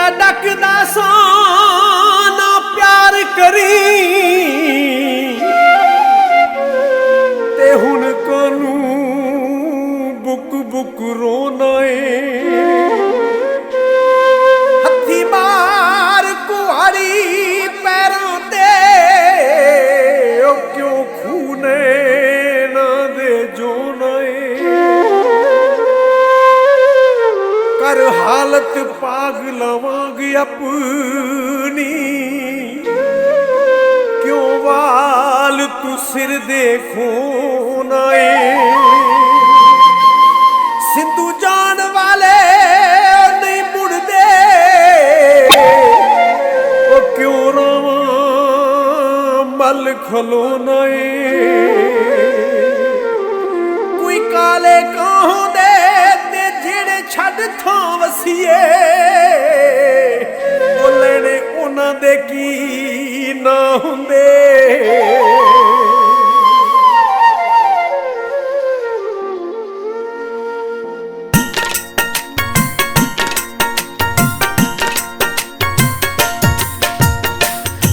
तेरा डकदा सोना प्यार करी ते हुण कानू बुक बुक रोना हथी मार कुआड़ी पैरों ते ओ क्यों खूने ना दे जोना कर हालत पागल वांग अपनी क्यों वाल तू सिर देखो नाए सिंधु जान वाले नहीं मुड़दे ओ क्यों रवा मल खलो नाए कोई काले कहों दे छड़ थां वसीए ओ लेने उन्हां दे की ना हुंदे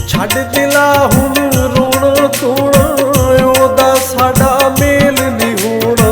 छड़ दिला हुण रोना धोना ओदा साडा मेल नहीं होना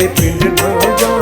ਤੇ ਪਿੰਡ ਨਾ ਜਾ